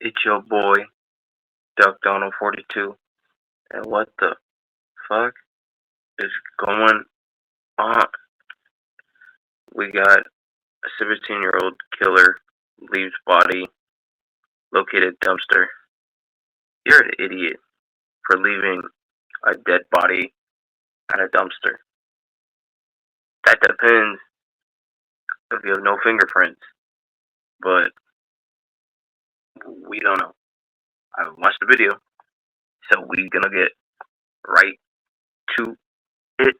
It's your boy, duckdonald42, and what the fuck is going on? We got a 17-year-old killer leaves body located dumpster. You're an idiot for leaving a dead body at a dumpster. That depends if you have no fingerprints, but we don't know. I haven't watched the video, so we gonna get right to it.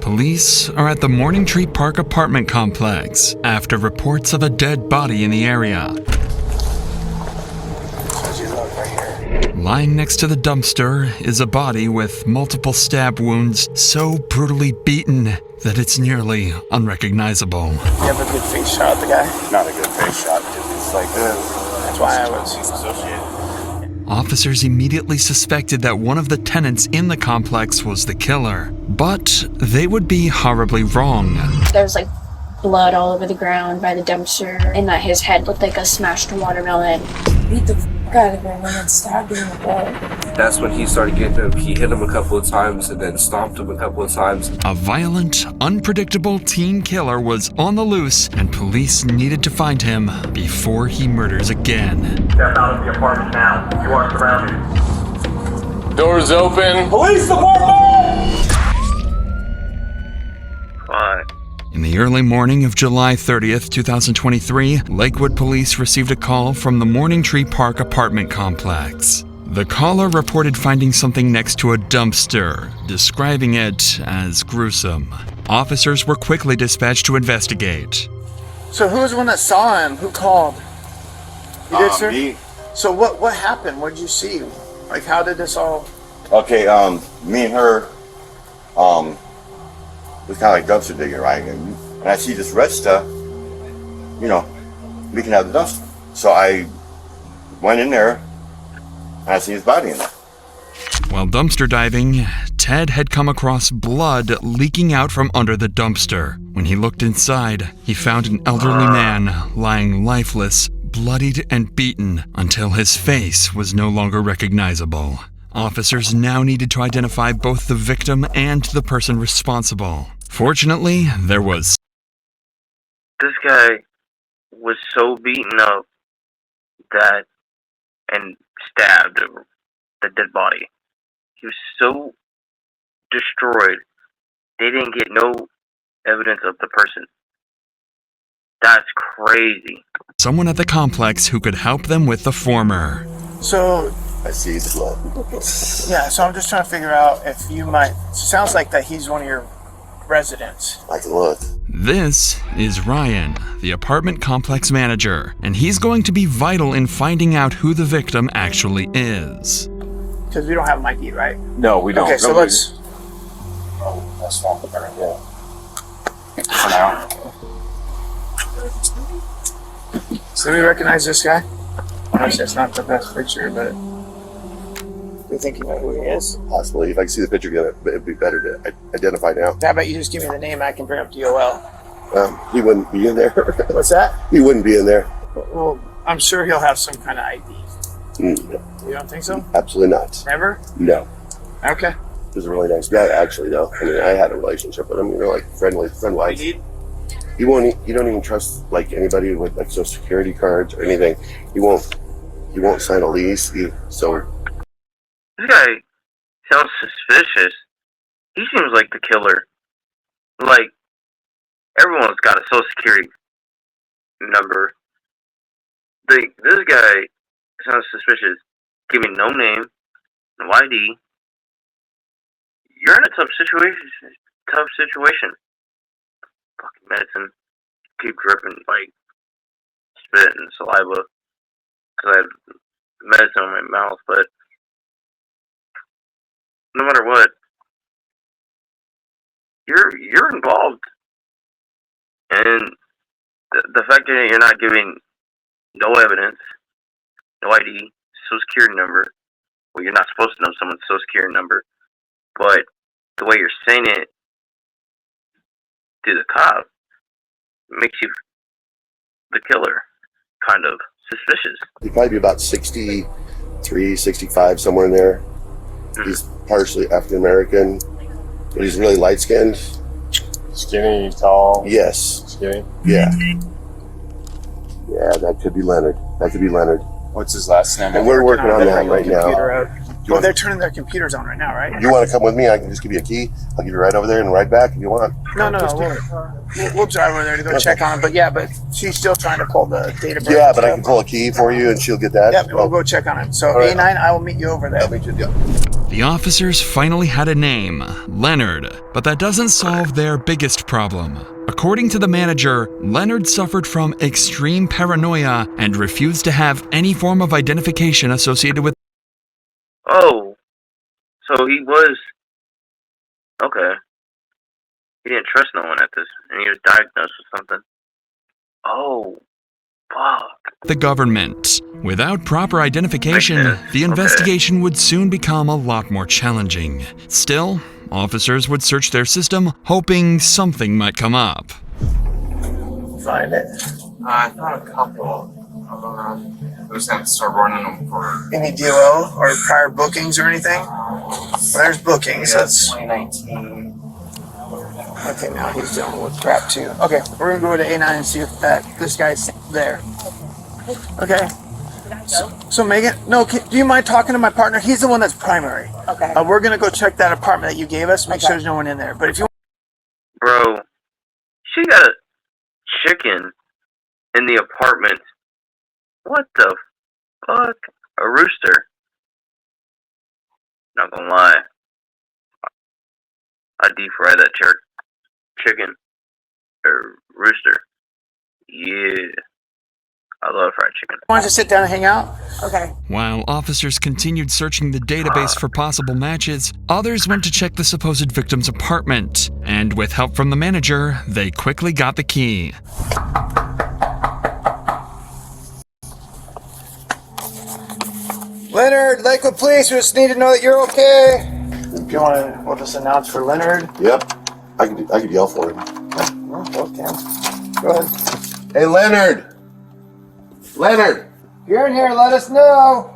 Police are at the Morning Tree Park apartment complex after reports of a dead body in the area. Lying next to the dumpster is a body with multiple stab wounds so brutally beaten that it's nearly unrecognizable. You have a good face shot of the guy? Not a good face shot, because it's like That's why I was associated. Officers immediately suspected that one of the tenants in the complex was the killer, but they would be horribly wrong. There was like blood all over the ground by the dumpster, and that his head looked like a smashed watermelon. Beat the f*** out of him and then stabbed him in the butt. That's when he started getting him. He hit him a couple of times and then stomped him a couple of times. A violent, unpredictable teen killer was on the loose, and police needed to find him before he murders again. Step out of the apartment now. You are surrounded. Doors open. Police department! Fine. In the early morning of July 30th, 2023, Lakewood police received a call from the Morning Tree Park apartment complex. The caller reported finding something next to a dumpster, describing it as gruesome. Officers were quickly dispatched to investigate. So who was the one that saw him? Who called? You did, sir? Me. So what happened? What did you see? Like, how did this all... Okay, me and her, was kind of like dumpster digging, right? And I see this red stuff, we can have the dumpster. So I went in there, and I see his body in there. While dumpster diving, Ted had come across blood leaking out from under the dumpster. When he looked inside, he found an elderly man lying lifeless, bloodied and beaten until his face was no longer recognizable. Officers now needed to identify both the victim and the person responsible. Fortunately, there was... This guy was so beaten up that and stabbed the dead body. He was so destroyed, they didn't get no evidence of the person. That's crazy. someone at the complex who could help them with the former. So, I see his blood. yeah, so I'm just trying to figure out if you might... Sounds like that he's one of your residents. I can look. This is Ryan, the apartment complex manager, and he's going to be vital in finding out who the victim actually is. Because we don't have an ID, right? No, we don't. Okay, so let's... Oh, that's fine. Yeah. For now. So we recognize this guy? Honestly, it's not the best picture, but... Do you think you know who he is? Possibly. If I can see the picture again, it'd be better to identify now. How about you just give me the name, I can bring up DOL. He wouldn't be in there. What's that? He wouldn't be in there. Well, I'm sure he'll have some kind of ID. No, You don't think so? absolutely not. Never? No. Okay. He was a really nice guy, actually, though. I mean, I had a relationship with him, like friend-wise. He don't even trust like anybody with like social security cards or anything. He won't sign a lease. This guy sounds suspicious. He seems like the killer. Like, everyone's got a social security number. This guy sounds suspicious. Give me no name, no ID. You're in a tough situation. Fucking medicine. Keep dripping like spit and saliva because I have medicine in my mouth, but no matter what, you're involved, and the fact that you're not giving no evidence, no ID, social security number. Well, you're not supposed to know someone's social security number, but the way you're saying it to the cop makes you the killer kind of suspicious. He'd probably be about 63, 65, somewhere in there. He's partially African American, but he's really light skinned. Skinny, tall. Yes. Skinny. Yeah. Yeah, that could be Leonard. What's his last name? And we're working on that right now. Well, they're turning their computers on right now, right? You want to come with me? I can just give you a key. I'll give you a ride over there and ride back if you want. No. We'll drive over there to go check on him. But she's still trying to pull the data. Yeah, but I can pull a key for you and she'll get that. Yep, we'll go check on him. So All right. A9, I will meet you over there. I'll meet you. Yeah. The officers finally had a name, Leonard, but that doesn't solve their biggest problem. According to the manager, Leonard suffered from extreme paranoia and refused to have any form of identification associated with. Oh, so he was okay. He didn't trust no one at this, and he was diagnosed with something. Oh, fuck. The government. Without proper identification, Like the investigation would soon become a lot more challenging. Still, officers would search their system, hoping something might come up. Find it. I found a couple. We just have to start running them for. Any DOL or prior bookings or anything? There's bookings. That's 2019. okay. Now he's dealing with crap too. Okay, we're gonna go to A9 and see if this guy's there. Okay. So Megan, no, do you mind talking to my partner? He's the one that's primary. Okay. We're gonna go check that apartment that you gave us. Make sure there's no one in there. But if you Bro, she got a chicken in the apartment. What the fuck? A rooster. Not gonna lie. I deep fry that chicken. Or rooster. Yeah. I love fried chicken. want to sit down and hang out? Okay. While officers continued searching the database for possible matches, others went to check the supposed victim's apartment. And with help from the manager, they quickly got the key. Leonard, Lakewood Police, we just need to know that you're okay. If you want to, we'll just announce for Leonard. Yep. I could yell for him. Okay. Go ahead. Hey, Leonard. Leonard. If you're in here, let us know.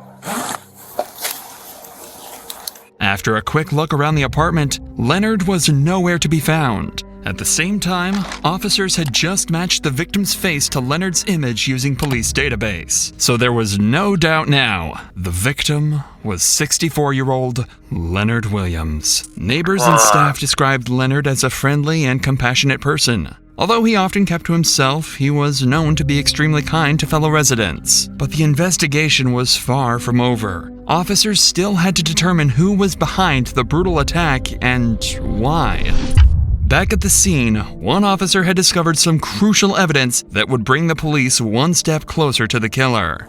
After a quick look around the apartment, Leonard was nowhere to be found. At the same time, officers had just matched the victim's face to Leonard's image using police database. So there was no doubt now, the victim was 64-year-old Leonard Williams. Neighbors and staff described Leonard as a friendly and compassionate person. Although he often kept to himself, he was known to be extremely kind to fellow residents. But the investigation was far from over. Officers still had to determine who was behind the brutal attack and why. Back at the scene, one officer had discovered some crucial evidence that would bring the police one step closer to the killer.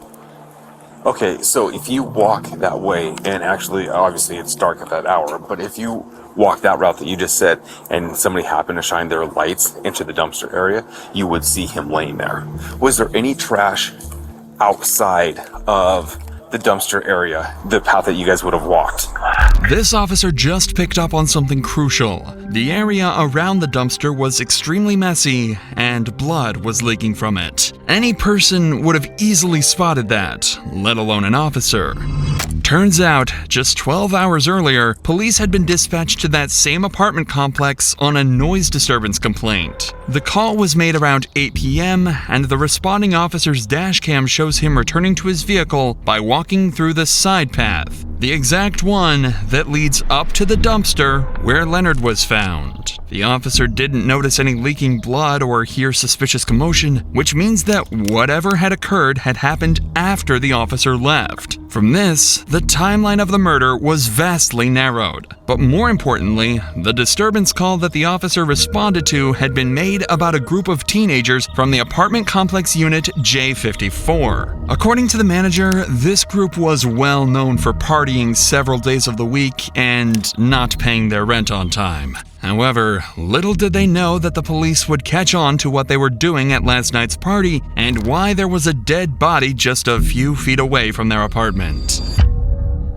Okay, so if you walk that way, and actually, obviously it's dark at that hour, but if you walk that route that you just said, and somebody happened to shine their lights into the dumpster area, you would see him laying there. Was there any trash outside of the dumpster area, the path that you guys would have walked? This officer just picked up on something crucial. The area around the dumpster was extremely messy, and blood was leaking from it. Any person would have easily spotted that, let alone an officer. Turns out, just 12 hours earlier, police had been dispatched to that same apartment complex on a noise disturbance complaint. The call was made around 8 p.m., and the responding officer's dash cam shows him returning to his vehicle by walking through the side path, the exact one that leads up to the dumpster where Leonard was found. The officer didn't notice any leaking blood or hear suspicious commotion, which means that whatever had occurred had happened after the officer left. From this, the timeline of the murder was vastly narrowed. But more importantly, the disturbance call that the officer responded to had been made about a group of teenagers from the apartment complex unit J54. According to the manager, this group was well known for partying several days of the week and not paying their rent on time. However, little did they know that the police would catch on to what they were doing at last night's party and why there was a dead body just a few feet away from their apartment.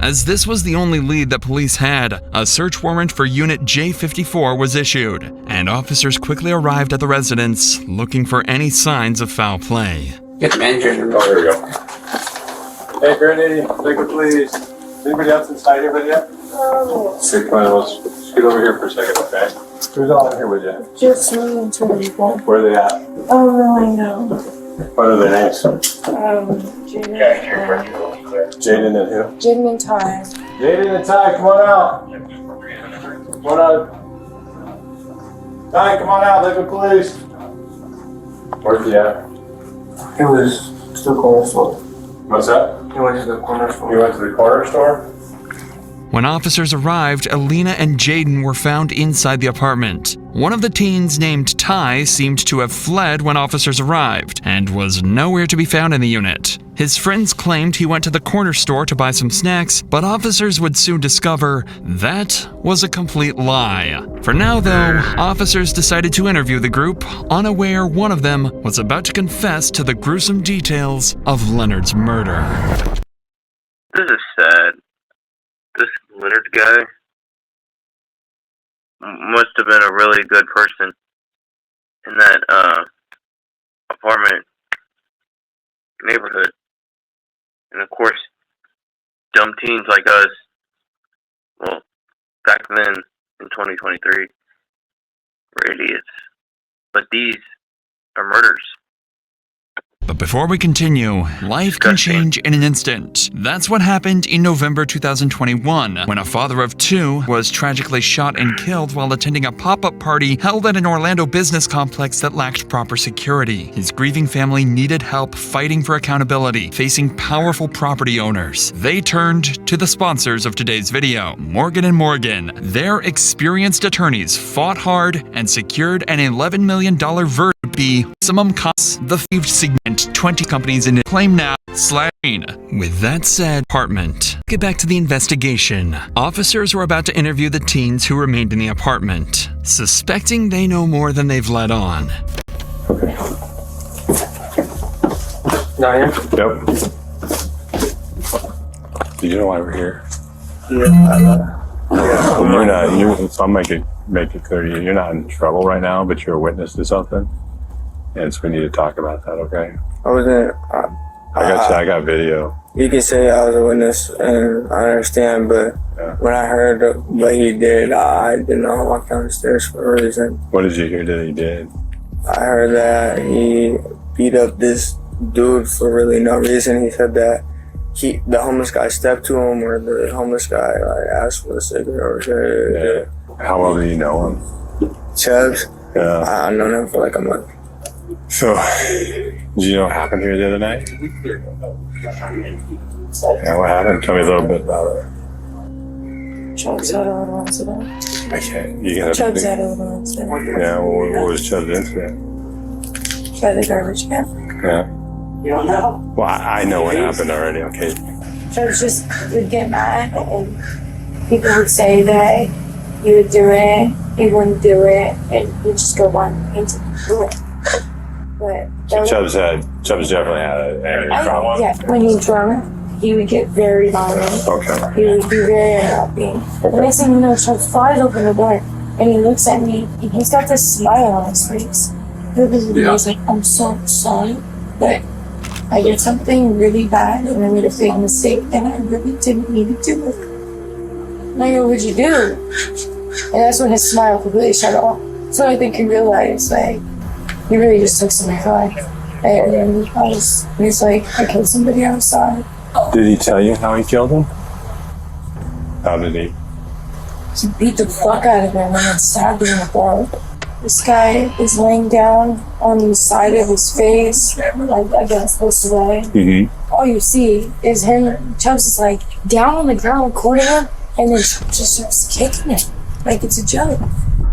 As this was the only lead that police had, a search warrant for Unit J54 was issued, and officers quickly arrived at the residence looking for any signs of foul play. Get the manager in the Oh, there we go. Hey, Granny, take it, please. Is anybody else inside here with you? Okay, come on, let's get over here for a second, okay? Who's all in here with you? Just me and two people. Where are they at? I don't really know. What are their names? Jaden. Jaden and who? Jaden and Ty. Jaden and Ty, come on out. Come on out. Ty, come on out, look at police. Where's he at? It was to the corner store. What's that? He went to the corner store. You went to the corner store? When officers arrived, Alina and Jaden were found inside the apartment. One of the teens, named Ty, seemed to have fled when officers arrived and was nowhere to be found in the unit. His friends claimed he went to the corner store to buy some snacks, but officers would soon discover that was a complete lie. For now, though, officers decided to interview the group, unaware one of them was about to confess to the gruesome details of Leonard's murder. This is sad. This Leonard guy must have been a really good person in that apartment neighborhood. And of course, dumb teens like us, well, back then in 2023, were idiots. But these are murders. But before we continue, life can change in an instant. That's what happened in November 2021, when a father of two was tragically shot and killed while attending a pop-up party held at an Orlando business complex that lacked proper security. His grieving family needed help fighting for accountability, facing powerful property owners. They turned to the sponsors of today's video, Morgan & Morgan. Their experienced attorneys fought hard and secured an $11 million verdict. Maximum costs the thieved segment 20 companies in it claim now /. With that said, apartment. Get back to the investigation. Officers were about to interview the teens who remained in the apartment, suspecting they know more than they've let on. Okay. Nine. Yep. Do you know why we're here? Yeah. Well, you're not. So I'll make it clear to you. You're not in trouble right now, but you're a witness to something, and so we need to talk about that. Okay? I wasn't. I got video. You can say I was a witness, and I understand, but when I heard what he did, I did not walk down the stairs for a reason. What did you hear that he did? I heard that he beat up this dude for really no reason. He said that the homeless guy stepped to him, or the homeless guy asked for a cigarette or Yeah. How well do you know him? Chubbs. Yeah. I've known him for like a month. So, did you know what happened here the other night? Yeah, what happened? Tell me a little bit about it. Chubbs had a little incident. I can't. You gotta. Chubbs had a little incident. Yeah. What was Chubb's incident? By the garbage can. Yeah. You don't know? Well, I know what happened already. Okay. Chubbs just would get mad, and people would say that he would do it, he wouldn't do it, and he'd just go on into do it. But So Chubbs definitely had an angry problem. yeah, when he's drunk, he would get very violent. Okay. He would be very unhappy. The next thing you know, Chubbs flies open the door, and he looks at me, and he's got this smile on his face. He's like, I'm so sorry, but I did something really bad, and I made a big mistake, and I really didn't need to do it. And I go, what'd you do? And that's when his smile completely shut off. So I think he realized, like, he really just took something life. And he's like, I killed somebody outside. Did he tell you how he killed him? How did he? He beat the fuck out of him and then stabbed him in the throat. This guy is laying down on the side of his face, like against this way. Mm-hmm. All you see is him, Chubbs is like down on the ground recording him, and then Chubbs just starts kicking him like it's a joke.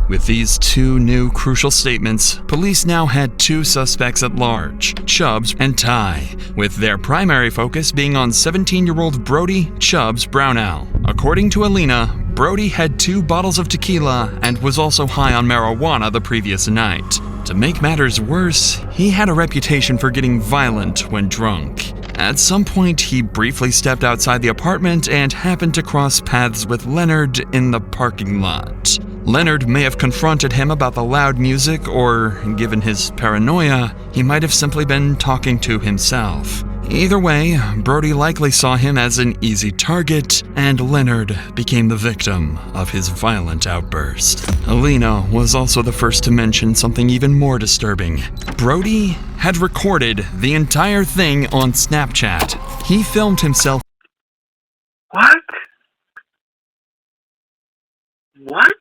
With these two new crucial statements, police now had two suspects at large, Chubbs and Ty, with their primary focus being on 17-year-old Brody Chubbs Brownell. According to Alina, Brody had 2 bottles of tequila and was also high on marijuana the previous night. To make matters worse, he had a reputation for getting violent when drunk. At some point, he briefly stepped outside the apartment and happened to cross paths with Leonard in the parking lot. Leonard may have confronted him about the loud music, or, given his paranoia, he might have simply been talking to himself. Either way, Brody likely saw him as an easy target, and Leonard became the victim of his violent outburst. Alina was also the first to mention something even more disturbing. Brody had recorded the entire thing on Snapchat. He filmed himself. What? What?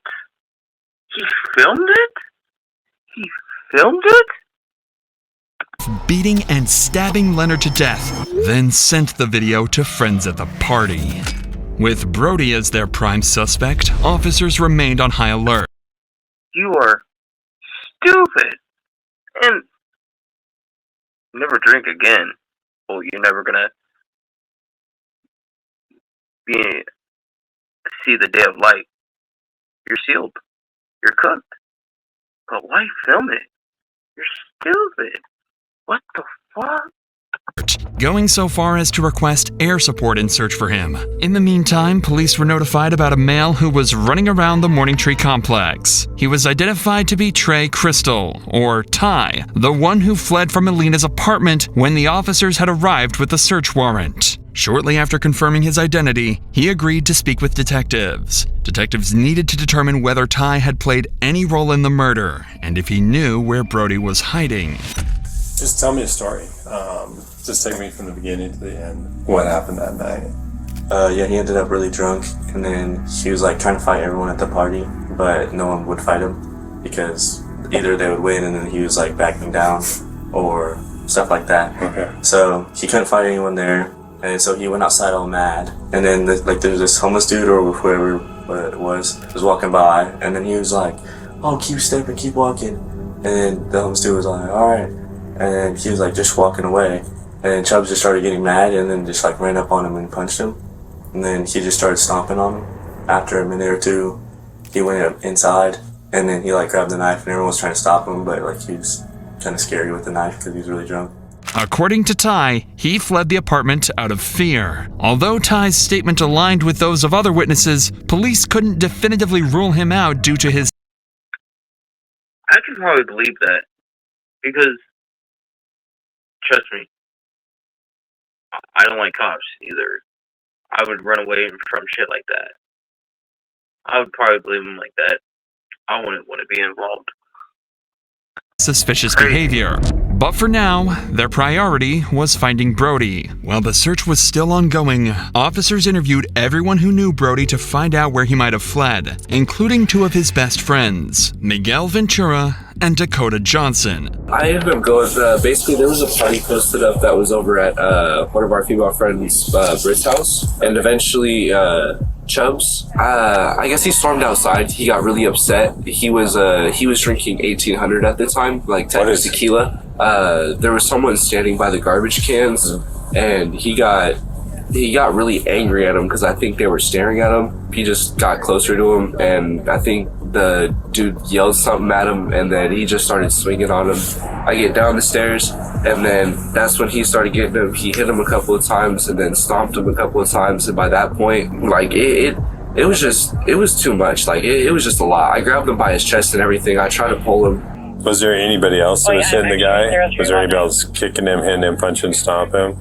He filmed it? He filmed it? Beating and stabbing Leonard to death, then sent the video to friends at the party. With Brody as their prime suspect, officers remained on high alert. You are stupid. And never drink again. Well, you're never gonna see the day of light. You're sealed. You're cooked. But why film it? You're stupid. What the fuck? Going so far as to request air support in search for him. In the meantime, police were notified about a male who was running around the Morning Tree complex. He was identified to be Trey Crystal, or Ty, the one who fled from Alina's apartment when the officers had arrived with the search warrant. Shortly after confirming his identity, he agreed to speak with detectives. Detectives needed to determine whether Ty had played any role in the murder, and if he knew where Brody was hiding. Just tell me a story. Just take me from the beginning to the end. What happened that night? Yeah, he ended up really drunk, and then he was like trying to fight everyone at the party, but no one would fight him because either they would win and then he was like backing down or stuff like that. Okay. So he couldn't fight anyone there, and so he went outside all mad. And then there's this homeless dude or whoever it was walking by, and then he was like, "Oh, keep stepping, keep walking." And then the homeless dude was like, "All right." And then he was like just walking away, and then Chubbs just started getting mad and then just like ran up on him and punched him, and then he just started stomping on him. After a minute or two, he went up inside, and then he like grabbed the knife, and everyone was trying to stop him, but like he was kind of scary with the knife because he was really drunk. According to Ty, he fled the apartment out of fear. Although Ty's statement aligned with those of other witnesses, police couldn't definitively rule him out due to his... I can probably believe that. Because, trust me, I don't like cops either. I would run away from shit like that. I would probably believe him like that. I wouldn't want to be involved. Suspicious behavior. But for now, their priority was finding Brody. While the search was still ongoing, officers interviewed everyone who knew Brody to find out where he might have fled, including two of his best friends, Miguel Ventura and Dakota Johnson. I ended up going, basically there was a party posted up that was over at one of our female friends, Britt's house, and eventually Chubbs, I guess he stormed outside. He got really upset. He was drinking 1800 at the time, like Texas tequila. There was someone standing by the garbage cans, and he got really angry at him because I think they were staring at him. He just got closer to him, and I think the dude yelled something at him, and then he just started swinging on him. I get down the stairs, and then that's when he started getting him. He hit him a couple of times, and then stomped him a couple of times. And by that point, like it was too much. Like it was just a lot. I grabbed him by his chest and everything. I tried to pull him. Was there anybody else who was hitting the guy? Was there anybody else kicking him, hitting him, punching, stomping him?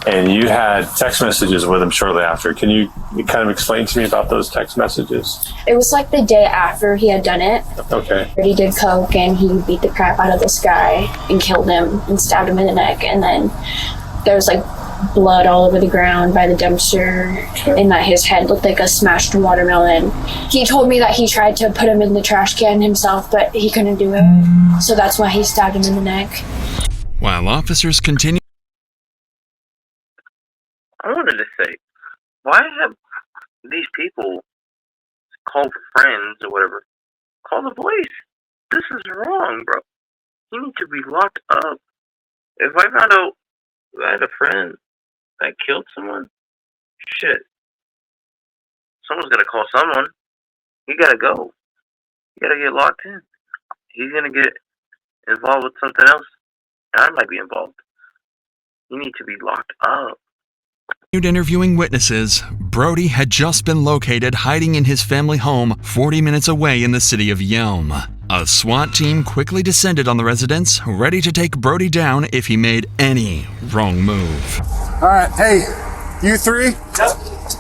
And you had text messages with him shortly after. Can you kind of explain to me about those text messages? It was like the day after he had done it. Okay. He did coke and he beat the crap out of this guy and killed him and stabbed him in the neck. And then there was like blood all over the ground by the dumpster, and that his head looked like a smashed watermelon. He told me that he tried to put him in the trash can himself, but he couldn't do it. So that's why he stabbed him in the neck. While officers continued... I wanted to say, why have these people called friends or whatever? Call the police. This is wrong, bro. You need to be locked up. If I found out I had a friend that killed someone, shit. Someone's gonna call someone. You gotta go. You gotta get locked in. He's gonna get involved with something else, and I might be involved. You need to be locked up. Interviewing witnesses, Brody had just been located hiding in his family home 40 minutes away in the city of Yelm. A SWAT team quickly descended on the residence, ready to take Brody down if he made any wrong move. All right, hey, you three? Yep.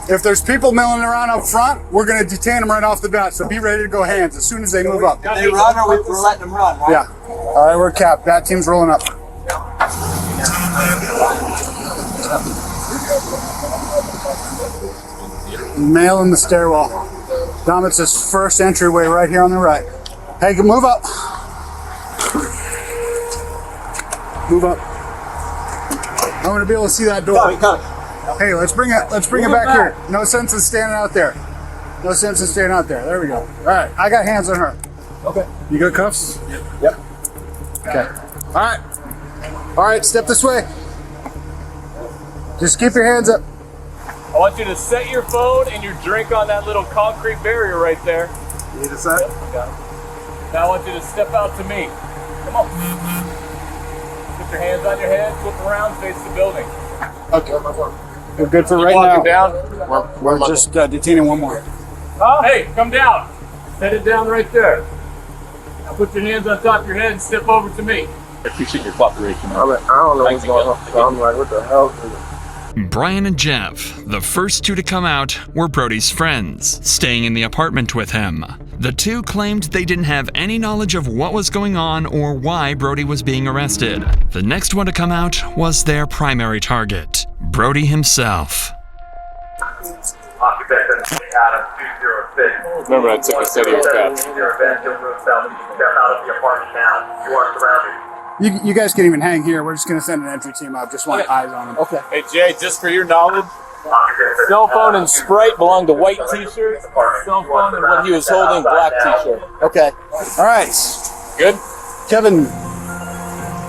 If there's people milling around up front, we're going to detain them right off the bat, so be ready to go hands as soon as they move up. They run or we're letting them run, right? Yeah. All right, we're capped. That team's rolling up. Male in the stairwell. Dom, it's this first entryway right here on the right. Hey, move up. Move up. I want to be able to see that door. Hey, let's bring it back here. No sense in standing out there. No sense in standing out there. There we go. All right, I got hands on her. Okay. You got cuffs? Yep. Okay. All right. All right, step this way. Just keep your hands up. I want you to set your phone and your drink on that little concrete barrier right there. You need a set? Yep, got it. Now I want you to step out to me. Come on. Put your hands on your head, flip around, face the building. Okay. We're good for right now. Down. We're just detaining one more. Hey, come down. Set it down right there. Now put your hands on top of your head and step over to me. I appreciate your cooperation. I don't know what's going on. So I'm like, what the hell? Brian and Jeff, the first two to come out, were Brody's friends, staying in the apartment with him. The two claimed they didn't have any knowledge of what was going on or why Brody was being arrested. The next one to come out was their primary target, Brody himself. Occupation Adam 206. Remember, I took a study of that. Step out of the apartment now. You are surrounded. You guys can even hang here. We're just going to send an entry team up. Just want eyes on them. Okay. Hey, Jay, just for your knowledge, cell phone and Sprite belong to white t-shirt. Cell phone and what he was holding, black t-shirt. Okay. All right. Good? Kevin,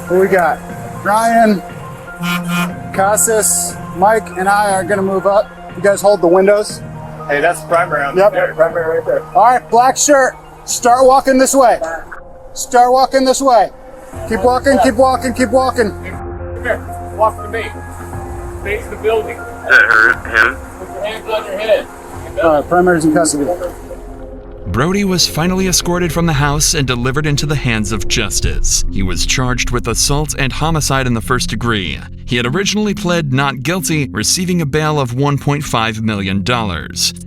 who we got? Ryan, Casas, Mike, and I are going to move up. You guys hold the windows. Hey, that's primary on Yep. Primary right there. All right, black shirt. Start walking this way. Start walking this way. Keep walking, keep walking, keep walking. Come here. Walk to me. Face the building. That hurt him. Put your hands on your head. All right, primary's in custody. Brody was finally escorted from the house and delivered into the hands of justice. He was charged with assault and homicide in the first degree. He had originally pled not guilty, receiving a bail of $1.5 million.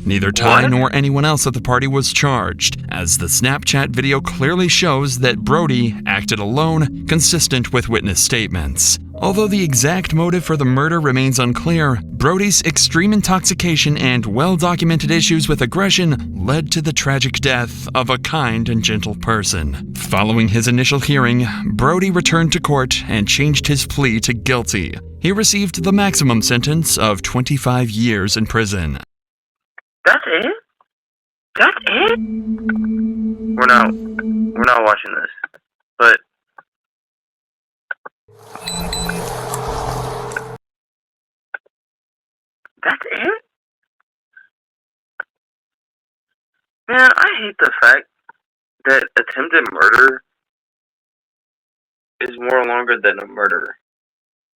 Neither Ty nor anyone else at the party was charged, as the Snapchat video clearly shows that Brody acted alone, consistent with witness statements. Although the exact motive for the murder remains unclear, Brody's extreme intoxication and well-documented issues with aggression led to the tragic death of a kind and gentle person. Following his initial hearing, Brody returned to court and changed his plea to guilty. He received the maximum sentence of 25 years in prison. That's it? That's it? We're not watching this. But that's it? Man, I hate the fact that attempted murder is more longer than a murder.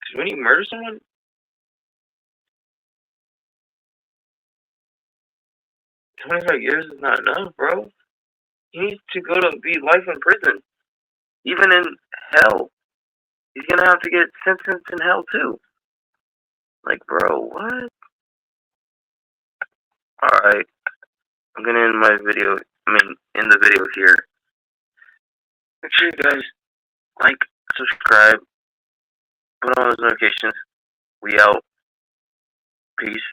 Because when you murder someone, $25 years is not enough, bro. He needs to go to be life in prison. Even in hell. He's gonna have to get sentenced in hell too. Like, bro, what? Alright. I'm gonna end the video here. Make sure you guys like, subscribe, put on those notifications. We out. Peace.